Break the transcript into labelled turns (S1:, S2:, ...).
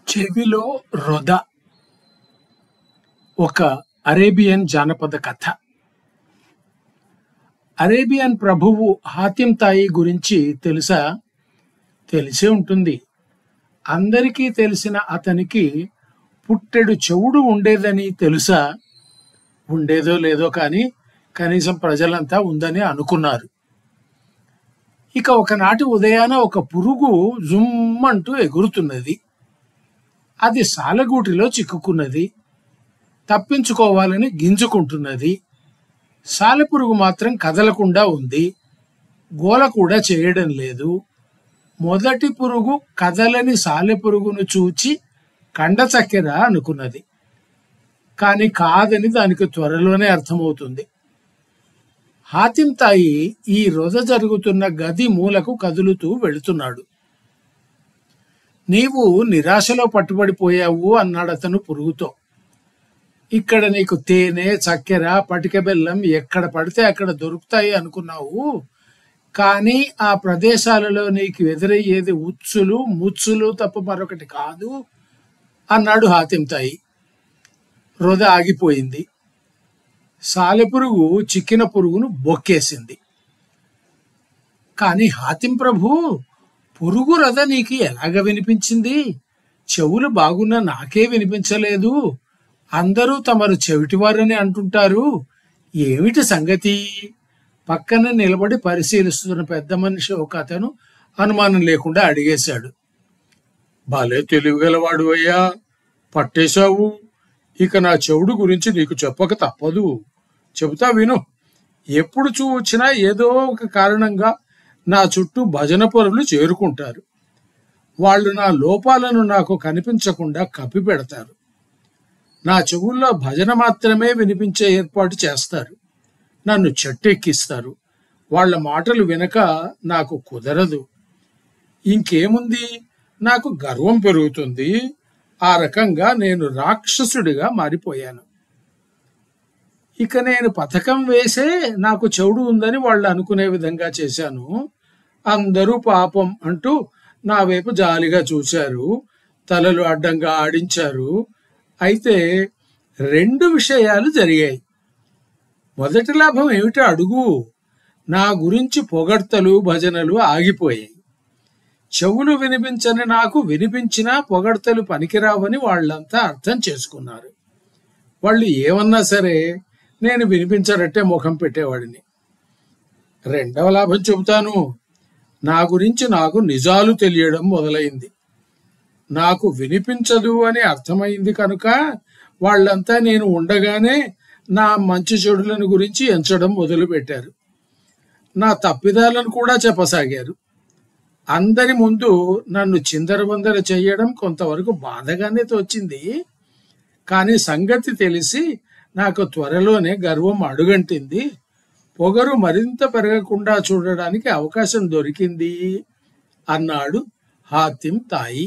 S1: చెవిలో రొద ఒక అరేబియన్ జానపద కథ. అరేబియన్ ప్రభువు హాతిం తాయి గురించి తెలుసా? తెలిసే ఉంటుంది. అందరికీ తెలిసిన అతనికి పుట్టెడు చెవుడు ఉండేదని తెలుసా? ఉండేదో లేదో కానీ కనీసం ప్రజలంతా ఉందని అనుకున్నారు. ఇక ఒకనాటి ఉదయాన ఒక పురుగు జుమ్మంటూ ఎగురుతున్నది. అది సాలెగూటిలో చిక్కుకున్నది. తప్పించుకోవాలని గింజుకుంటున్నది. సాలెపురుగు మాత్రం కదలకుండా ఉంది. గోల కూడా చేయడం లేదు. మొదటి పురుగు కదలని సాలెపురుగును చూచి కండ చక్కెర అనుకున్నది. కాని కాదని దానికి త్వరలోనే అర్థమవుతుంది. హాతిం తాయి ఈ రొద జరుగుతున్న గది మూలకు కదులుతూ వెళుతున్నాడు. నీవు నిరాశలో పట్టుబడిపోయావు అన్నాడు అతను పురుగుతో. ఇక్కడ నీకు తేనె, చక్కెర, పటిక బెల్లం ఎక్కడ పడితే అక్కడ దొరుకుతాయి అనుకున్నావు. కానీ ఆ ప్రదేశాలలో నీకు ఎదురయ్యేది ఉచ్చులు, ముచ్చులు తప్ప మరొకటి కాదు అన్నాడు హాతిం తాయి. రొద ఆగిపోయింది. సాలెపురుగు చిక్కిన పురుగును బొక్కేసింది. కాని హాతిం ప్రభు, పురుగు రథ నీకు ఎలాగ వినిపించింది? చెవులు బాగున్నా నాకే వినిపించలేదు. అందరూ తమరు చెవిటివారని అంటుంటారు. ఏమిటి సంగతి? పక్కన నిలబడి పరిశీలిస్తున్న పెద్ద మనిషి ఒక అతను అనుమానం లేకుండా అడిగేశాడు. భలే తెలివిగలవాడు అయ్యా, పట్టేశావు. ఇక నా చెవుడు గురించి నీకు చెప్పక తప్పదు. చెబుతా విను. ఎప్పుడు చూచినా ఏదో ఒక కారణంగా నా చుట్టూ భజన పరులు చేరుకుంటారు. వాళ్ళు నా లోపాలను నాకు కనిపించకుండా కప్పి పెడతారు. నా చెవుల్లో భజన మాత్రమే వినిపించే ఏర్పాటు చేస్తారు. నన్ను చెట్టెక్కిస్తారు. వాళ్ళ మాటలు వినక నాకు కుదరదు. ఇంకేముంది, నాకు గర్వం పెరుగుతుంది. ఆ రకంగా నేను రాక్షసుడిగా మారిపోయాను. ఇక నేను పథకం వేసే నాకు చెవుడు ఉందని వాళ్ళు అనుకునే విధంగా చేశాను. అందరూ పాపం అంటూ నా వైపు జాలిగా చూశారు. తలలు అడ్డంగా ఆడించారు. అయితే 2 విషయాలు జరిగాయి. మొదటి లాభం ఏమిటో అడుగు. నా గురించి పొగడ్తలు, భజనలు ఆగిపోయాయి. చెవులు వినిపించని నాకు వినిపించినా పొగడ్తలు పనికిరావని వాళ్ళంతా అర్థం చేసుకున్నారు. వాళ్ళు ఏమన్నా సరే నేను వినిపించరట్టే ముఖం పెట్టేవాడిని. రెండవ లాభం చెబుతాను. నా గురించి నాకు నిజాలు తెలియడం మొదలైంది. నాకు వినిపించదు అని అర్థమైంది కనుక వాళ్ళంతా నేను ఉండగానే నా మంచి చెడులను గురించి ఎంచడం మొదలుపెట్టారు. నా తప్పిదాలను కూడా చెప్పసాగారు. అందరి ముందు నన్ను చిందరవందర చెయ్యడం కొంతవరకు బాధగానే తోచింది. కానీ సంగతి తెలిసి నాకు త్వరలోనే గర్వం అడుగంటింది. పొగరు మరింత పెరగకుండా చూడడానికి అవకాశం దొరికింది అన్నాడు హాతిం తాయి.